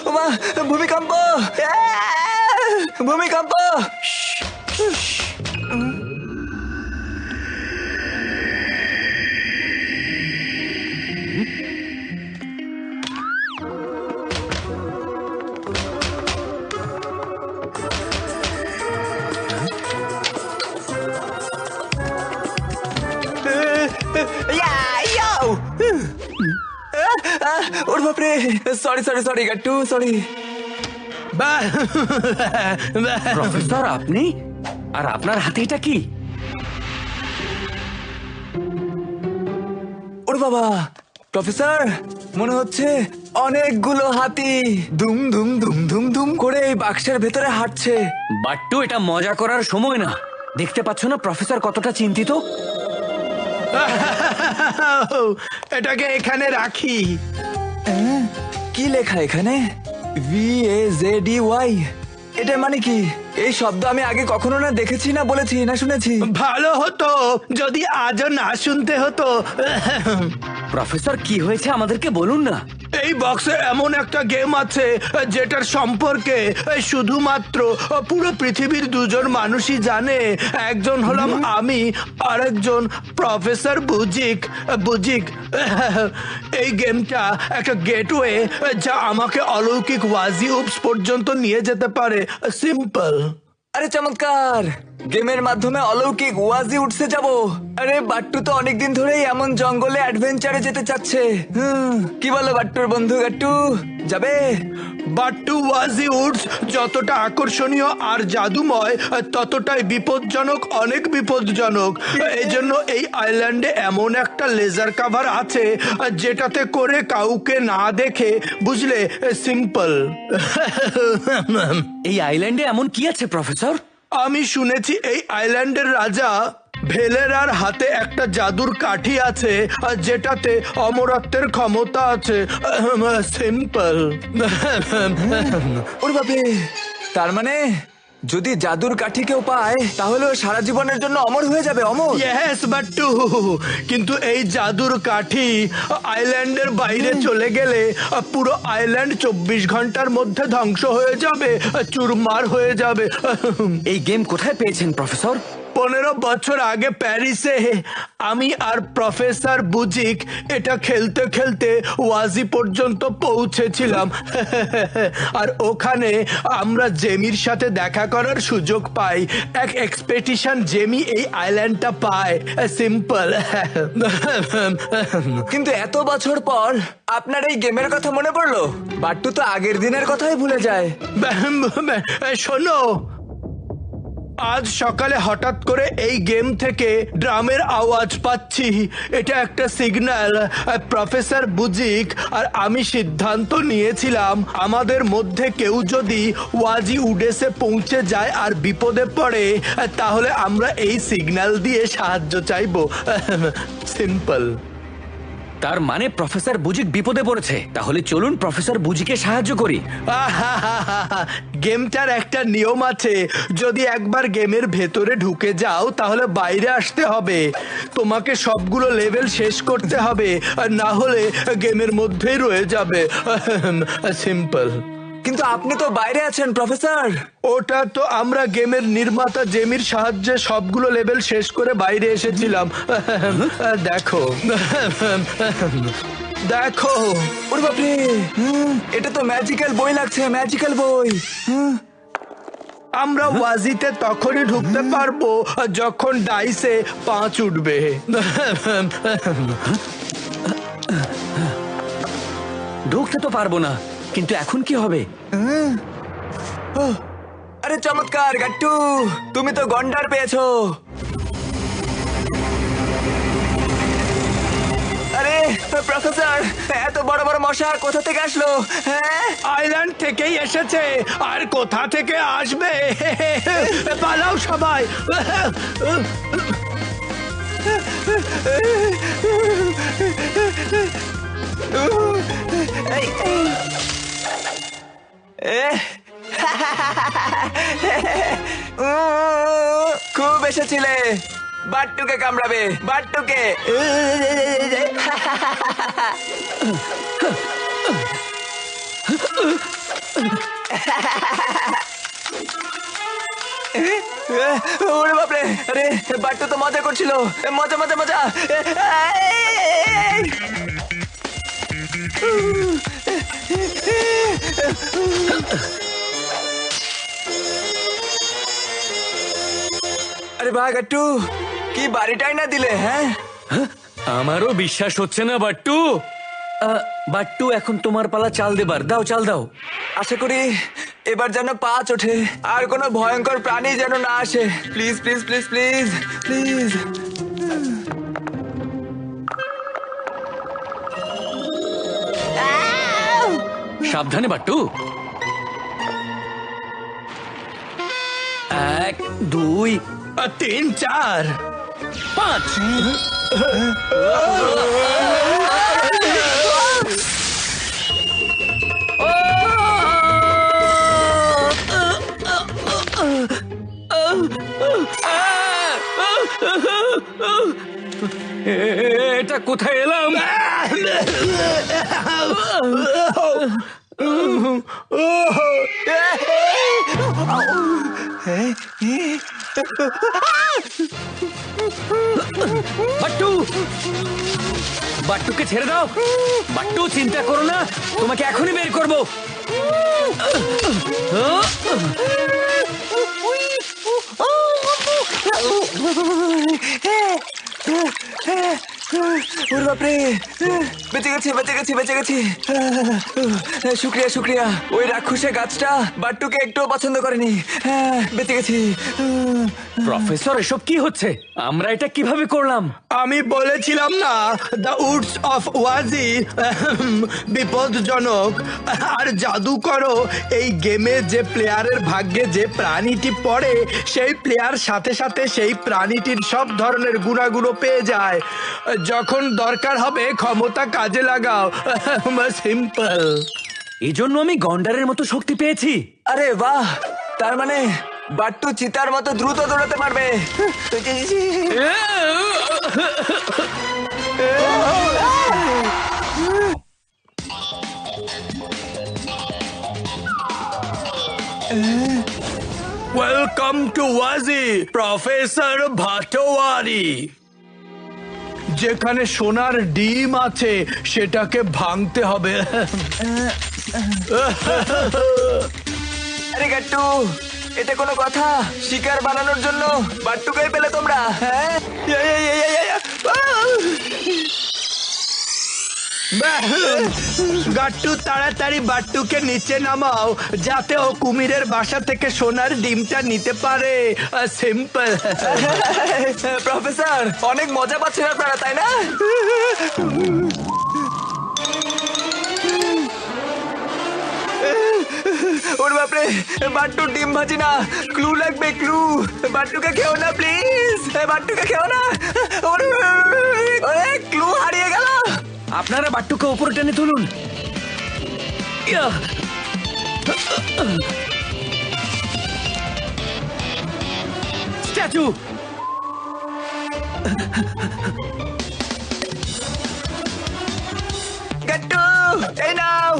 ওমা, ভূমিকম্প! ভূমিকম্প! ওর বাপরে, sorry sorry sorry Gattu, sorry. Professor, আপনি? আর আপনার হাতে এটা কি? ওর বাবা, প্রফেসর, মনে হচ্ছে অনেকগুলো হাতি দুম দুম দুম দুম দুম করে এই বাক্সের ভেতরে হাঁটছে। বাট্টু, এটা মজা করার সময় না। দেখতে পাচ্ছ না প্রফেসর কতটা চিন্তিত? এটাকে এখানে রাখি। কি লেখা এখানে? VAZDY। এটা মানে কি? এই শব্দ আমি আগে কখনো না দেখেছি, না বলেছি, না শুনেছি। ভালো হতো যদি আজও না শুনতে হতো। প্রফেসর, কি হয়েছে আমাদেরকে বলুন না। এই বক্সে এমন একটা গেম আছে যেটার সম্পর্কে শুধুমাত্র পুরো পৃথিবীর দুজন মানুষই জানে। একজন হলাম আমি, আরেকজন প্রফেসর বুজিক। বুজিক, এই গেমটা একটা গেটওয়ে যা আমাকে অলৌকিক ওয়াজি উপস পর্যন্ত নিয়ে যেতে পারে। সিম্পল। আরে চমৎকার! গেমের মাধ্যমে অলৌকিক ওয়াজি উঠছে যাব। আরে বাট্টু তো অনেকদিন ধরেই এমন জঙ্গলে অ্যাডভেঞ্চারে যেতে চাচ্ছে। কি বলো বাট্টুর বন্ধু গাট্টু, যাবে? বাট্টু ওয়াজি উডস যতটা আকর্ষণীয় আর জাদুময় ততটাই বিপজ্জনক, অনেক বিপজ্জনক। এই জন্য এই আইল্যান্ডে এমন একটা লেজার কাভার আছে যেটাতে করে কাউকে না দেখে, বুঝলে? সিম্পল। এই আইল্যান্ডে এমন কি আছে প্রফেসর? আমি শুনেছি এই আইল্যান্ডের রাজা ভেলেরার হাতে একটা জাদুর কাঠি আছে যেটাতে অমরত্বের ক্ষমতা আছে। সিম্পল। ওর বাপে, তার মানে যদি জাদুর কাঠি কেউ পায় তাহলে ও সারা জীবনের জন্য অমর হয়ে যাবে। অমর? ইয়েস বাট্টু, কিন্তু এই জাদুর কাঠি আইল্যান্ডের বাইরে চলে গেলে পুরো আইল্যান্ড 24 ঘন্টার মধ্যে ধ্বংস হয়ে যাবে, চুরমার হয়ে যাবে। এই গেম কোথায় পেয়েছেন প্রফেসর? 15 বছর আগে প্যারিসে আমি আর প্রফেসর বুজিক এটা খেলতে খেলতে ওয়াজি পর্যন্ত পৌঁছেছিলাম। আর ওখানে আমরা জেমির সাথে দেখা করার সুযোগ পাই। এক এক্সপেডিশন জেমি এই আইল্যান্ডটা পায়। সিম্পল। কিন্তু এত বছর পর আপনার এই গেমের কথা মনে পড়লো? বাট্টু তো আগের দিনের কথাই ভুলে যায়। শোনো, আজ সকালে হঠাৎ করে এই গেম থেকে ড্রামের আওয়াজ পাচ্ছি। এটা একটা সিগন্যাল। প্রফেসর বুজিক আর আমি সিদ্ধান্ত নিয়েছিলাম আমাদের মধ্যে কেউ যদি ওয়াজি উডেসে পৌঁছে যায় আর বিপদে পড়ে তাহলে আমরা এই সিগন্যাল দিয়ে সাহায্য চাইবো। সিম্পল। তার মানে প্রফেসর বুজিক বিপদে পড়েছে। তাহলে চলুন প্রফেসর বুজিকে সাহায্য করি। গেমটার একটা নিয়ম আছে, যদি একবার গেমের ভেতরে ঢুকে যাও তাহলে বাইরে আসতে হবে। তোমাকে সবগুলো লেভেল শেষ করতে হবে, না হলে গেমের মধ্যেই রয়ে যাবে। সিম্পল। কিন্তু আপনি তো বাইরে আছেন প্রফেসর। ওটা তো আমরা গেমের নির্মাতা জেমির সাহায্যে সবগুলো লেভেল শেষ করে বাইরে এসেছিলাম। দেখো দেখো। ওরে বাপরে, এটা তো ম্যাজিক্যাল বই লাগছে, ম্যাজিক্যাল বই। আমরা ওয়াজিতে তখনই ঢুকতে পারবো যখন ডাইসে 5 উঠবে। ঢুকতে তো পারবো না, কিন্তু এখন কি হবে? আরে চমৎকার গাট্টু, তুমি তো গন্ডার পেয়েছো। আরে প্রফেসর, এত বড় বড় মশা কোথা থেকে আসলো? হ্যাঁ, আইল্যান্ড থেকেই এসেছে, আর কোথা থেকে আসবে? পালাও সবাই। খুব এসেছিলে। বাট্টুকে কামড়াবে, বাট্টুকে। ওরে বাপরে, আরে বাট্টু তো মজা করছিল, মজা মজা মজা। আরে ভাই গাট্টু, কি বাড়িটাই না দিলে, হ্যাঁ? আমারও বিশ্বাস হচ্ছে না বাট্টু। বাট্টু, এখন তোমার পালা চাল দেবার। দাও, চাল দাও। আশা করি এবার যেন 5 ওঠে, আর কোনো ভয়ঙ্কর প্রাণী যেন না আসে। Please please please please please. সাবধানে বাট্টু। 1, 2, 3, 4। 5। এটা কোথায় এলাম? বাট্টু, বাট্টুকে ছেড়ে দাও। বাট্টু, চিন্তা করো না, তোমাকে এখনই বের করবো। ওরে বাপরে, বেঁচে গেছি বেঁচে গেছি বেঁচে গেছি। শুক্রিয়া শুক্রিয়া। ওই রাক্ষসে গাছটা বাট্টুকে একটুও পছন্দ করেনি। হ্যাঁ, বেঁচে গেছি। প্রফেসর, এসব কি হচ্ছে? আমরা এটা কিভাবে করলাম? আমি বলেছিলাম না, দ্য উডস অফ ওয়াজি বিপদজনক আর জাদুকর। এই গেমে যে প্লেয়ারের ভাগ্যে যে প্রাণীটি পড়ে, সেই প্লেয়ার সাথে সাথে সেই প্রাণীটির সব ধরনের গুণাগুণ পেয়ে যায়। যখন দরকার হবে ক্ষমতা কাজে লাগাও। সিম্পল। এই জন্য আমি গন্ডারের মতো শক্তি পেয়েছি। আরে বাহ, তার মানে বাট্টু চিতার মতো দ্রুত দৌড়াতে পারবে। ওয়েলকাম টু ওয়াজি, প্রফেসর ভাটোয়ারি। যেখানে সোনার ডিম আছে সেটাকে ভাঙতে হবে। আরে গাট্টু, এটা কোনো কথা? শিকার বানানোর জন্য বাট্টুকেই পেলে তোমরা, হ্যাঁ? গাট্টু, তাড়াতাড়ি বাট্টুকে নিচে নামাও, যাতে ও কুমিরের বাসা থেকে সোনার ডিমটা নিতে পারে। সিম্পল। প্রফেসর, অনেক মজা পাচ্ছেন আপনারা, তাই না? ওর বাপরে, বাট্টুর ডিম ভাজি না, ক্লু লাগবে, ক্লু। বাট্টুকে খেও না প্লিজ, বাট্টুকে খেও না। ওরে, ক্লু হারিয়ে গেল। আপনারা বাট্টুকে উপরে টেনে তুলুন। ইয়াহ! স্ট্যাচু! গাট্টু, এই নাও।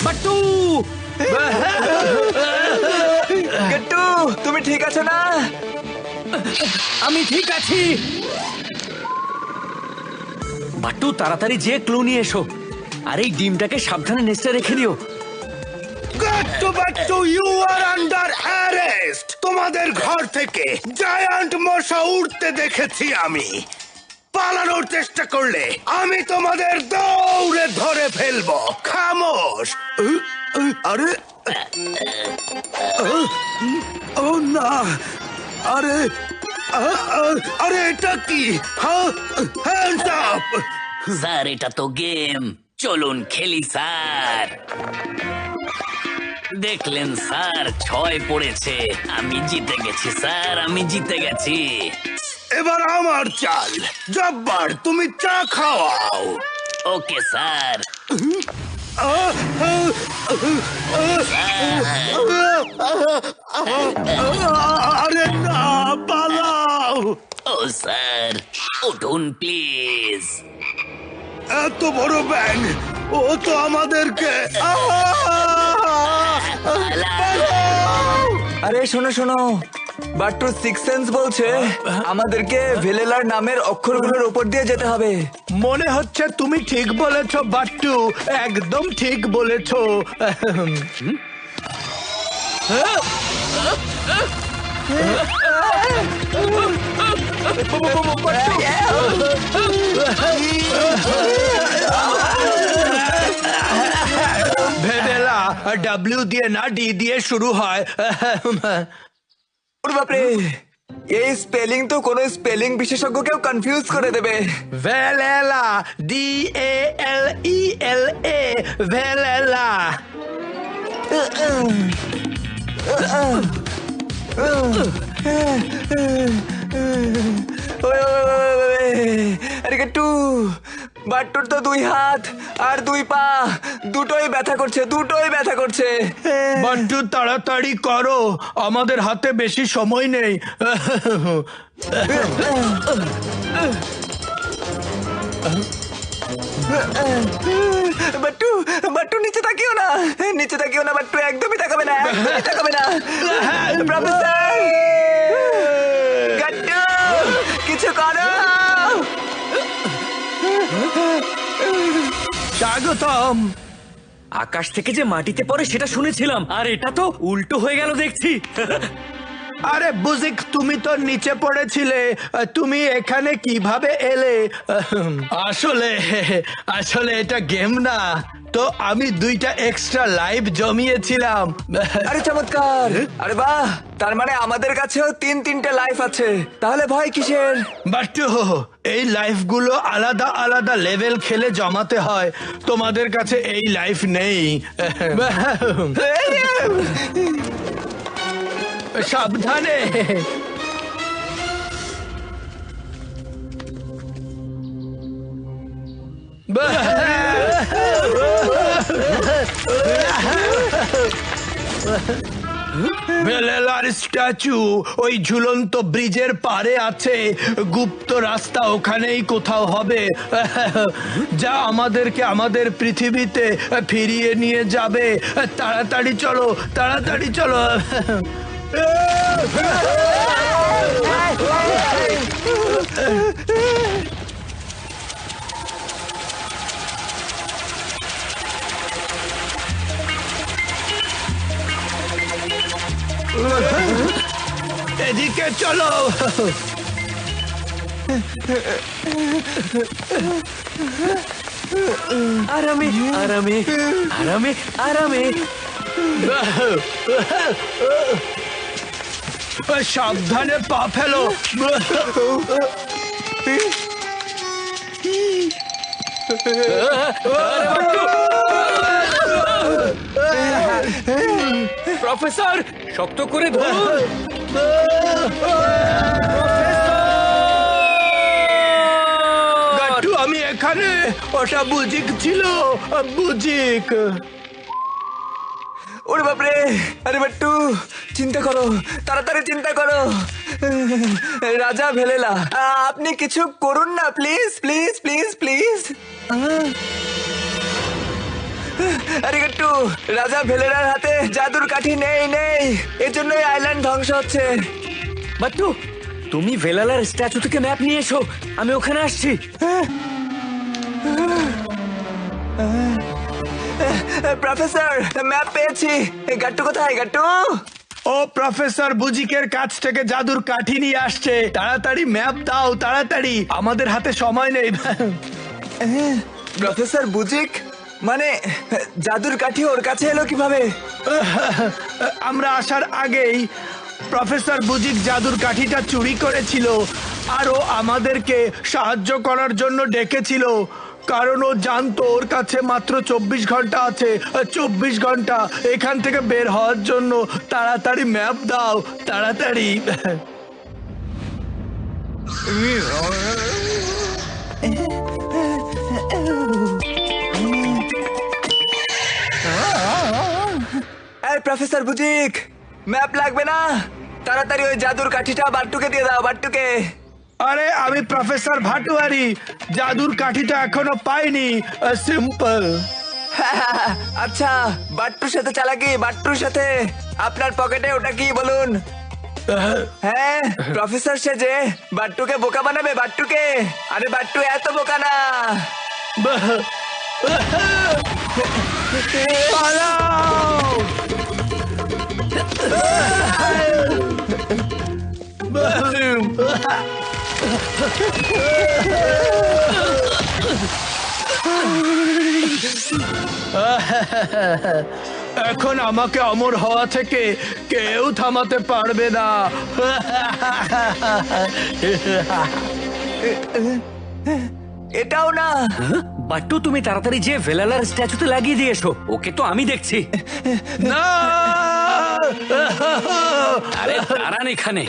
বাট্টু! গাট্টু, তুমি ঠিক আছো না? আমি ঠিক আছি। বাট্টু, তাড়াতাড়ি যে ক্লু নিয়ে এসো, আর এই ডিমটাকে সাবধানে নেস্টে রেখে দিও। Gattu বাট্টু, you R under arrest. তোমাদের ঘর থেকে জায়ান্ট মশা উঠতে দেখেছি আমি। পালানোর চেষ্টা করলে আমি তোমাদের দৌড়ে ধরে ফেলবো। খামোশ। আরে, ও না, আরে, আরে এটা কি? Hands up. স্যার, এটা তো গেম, চলুন খেলি স্যার। দেখলেন স্যার, 6 পড়েছে। আমি জিতে গেছি স্যার, আমি জিতে গেছি। এবার আমার চাল। জব্বার, তুমি চা খাওয়াও। Okay sir. আরে না, পালাও। ও স্যার, উঠুন প্লিজ। এত বড় ব্যাং, ও তো আমাদেরকে আরে শোনো শোনো, বাট্টু সিক্স সেন্স বলছে আমাদেরকে ভেলেলার নামের অক্ষরগুলোর উপর দিয়ে যেতে হবে। মনে হচ্ছে তুমি ঠিক বলেছো বাট্টু, একদম ঠিক বলেছো। ভেবেলা ডাব্লিউ দিয়ে না ডি দিয়ে শুরু হয়। ওরে বাপরে, এই স্পেলিং তো কোনো স্পেলিং বিশেষজ্ঞকেও কনফিউজ করে দেবে। ভেলেলা, DALELA, ভেলেলা। আরে গেট্টু, বাট্টুর তো দুই হাত আর দুই পা দুটোই ব্যথা করছে, দুটোই ব্যথা করছে। বাট্টু তাড়াতাড়ি করো, আমাদের হাতে বেশি সময় নেই। বাট্টু, বাট্টু নিচে তাকিও না, নিচে তাকিও না বাট্টু, একদমই তাকাবে না, একদমই তাকাবে না। প্রফেসর গাট্টু, কিছু করো। স্বাগতম। আকাশ থেকে যে মাটিতে পড়ে সেটা শুনেছিলাম, আর এটা তো উল্টো হয়ে গেল দেখছি। আরে বুজিক, তুমি তো নিচে পড়েছিলে, তুমি এখানে কিভাবে এলে? আসলে আসলে এটা গেম না, তো আমি দুইটা এক্সট্রা লাইভ জমিয়েছিলাম। আরে চমৎকার, আরে বাহ, তার মানে আমাদের কাছেও তিনটে লাইফ আছে, তাহলে ভয় কিসের? বাট্টু, এই লাইফগুলো আলাদা আলাদা লেভেল খেলে জমাতে হয়, তোমাদের কাছে এই লাইফ নেই। সাবধানে। ভেলেলার স্ট্যাচু ওই ঝুলন্ত ব্রিজের পারে আছে, গুপ্ত রাস্তা ওখানেই কোথাও হবে, যা আমাদেরকে আমাদের পৃথিবীতে ফিরিয়ে নিয়ে যাবে। তাড়াতাড়ি চলো, তাড়াতাড়ি চলো। এদিকে চলো। আরামে আরামে আরামে আরামে। সাবধানে পা ফেলো। প্রফেসর, শক্ত করে ধরুন। গাট্টু, আমি এখানে। ওটা বুজিক ছিল, বুজিক। ওরে বাপরে, আরে বাট্টু চিন্তা করো, তাড়াতাড়ি চিন্তা করো। রাজা ভেলেলা, আপনি কিছু করুন না প্লিজ, প্লিজ প্লিজ প্লিজ। আরে গাট্টু, রাজা ভেলেলার হাতে জাদুর কাঠি নেই, নেই, এর জন্য এই আইল্যান্ড ধ্বংস হচ্ছে। বাট্টু, তুমি ভেলালার স্ট্যাচু থেকে ম্যাপ নিয়ে এসো, আমি ওখানে আসছি। প্রফেসর, ম্যাপ পেয়েছি। গাট্টু কোথায়? গাট্টু, ও প্রফেসর বুজিকের কাছ থেকে জাদুর কাঠি নিয়ে আসছে। তাড়াতাড়ি ম্যাপ দাও, তাড়াতাড়ি, আমাদের হাতে সময় নেই। প্রফেসর বুজিক মানে জাদুর কাঠি ওর কাছে এলো কিভাবে? আমরা আসার আগেই প্রফেসর বুজিক জাদুর কাঠিটা চুরি করেছিল, আর ও আমাদেরকে সাহায্য করার জন্য ডেকেছিল, কারণ ও জানতো ওর কাছে মাত্র 24 ঘন্টা আছে। 24 ঘন্টা এখান থেকে বের হওয়ার জন্য। তাড়াতাড়ি ম্যাপ দাও, তাড়াতাড়ি। আরে প্রফেসর বুজিক, ম্যাপ লাগবে না, তাড়াতাড়ি ওই জাদুর কাঠিটা বাট্টুকে দিয়ে দাও, বাট্টুকে। আরে আমি প্রফেসর ভাটুয়ারি, জাদুর কাঠিটা এখনো পাইনি। সিম্পল। আচ্ছা, বাট্টুর সাথে চালাকি, বাট্টুর সাথে। আপনার পকেটে ওটা কি বলুন? হ্যাঁ, প্রফেসর সেজে বাট্টুকে বোকা বানাবে, বাট্টুকে। আরে বাট্টু এত বোকা না। এখন আমাকে অমর হওয়া থেকে কেউ থামাতে পারবে না। এটাও না। বাট্টু তুমি তাড়াতাড়ি যে ভেলালার স্ট্যাচুতে লাগিয়ে দিয়ে এসো, ওকে তো আমি দেখছি। না! আরে দাঁড়ান এখানে।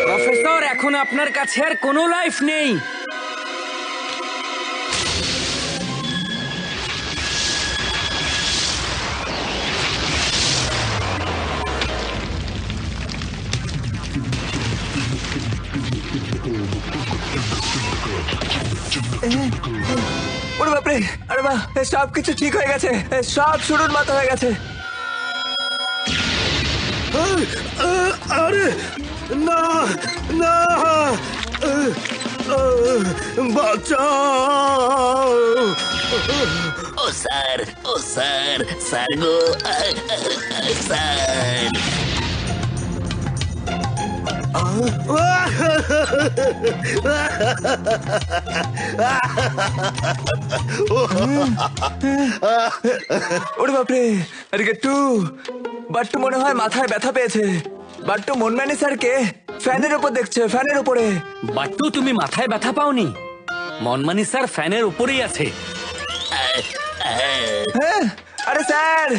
প্রফেসর, এখন আপনার কাছে আর কোনো লাইফ নেই। ওরে বাপরে, আরে বাহ, সব কিছু ঠিক হয়ে গেছে, সব শুরুর মতো হয়ে গেছে। আরে না না, বাঁচাও। ও স্যার, ও স্যার, স্যার গো, স্যার। ওরে বাপরে, আরে গেট্টু, বাট্টু মনে হয় মাথায় ব্যথা পেয়েছে। বাট্টু মনম্যানি স্যারকে ফ্যানের উপর দেখছে, ফ্যানের উপরে। বাট্টু তুমি মাথায় ব্যথা পাওনি, মনমানি স্যার ফ্যানের উপরেই আছে। হ্যাঁ, আরে স্যার,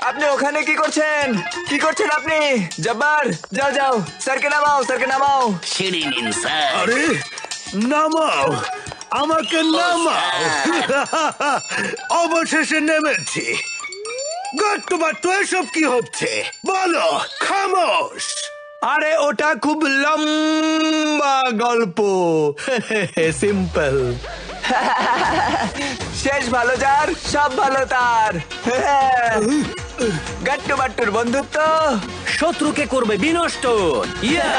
আপনি ওখানে কি করছেন? কি করছেন আপনি? জব্বার, যাও যাও, স্যারকে নামাও, স্যারকে নামাও। সিঁড়ি নিন স্যার। আরে নামাও, আমাকে নামাও। অবশেষে নেমেছি। গাট্টু বাট্টু, এসব কি হচ্ছে বলো? খামোশ। আরে ওটা খুব লম্বা গল্প। সিম্পল। শেষ ভালো যার, সব ভালো তার। গাট্টু বাট্টুর বন্ধুত্ব শত্রুকে করবে বিনষ্ট। ইয়া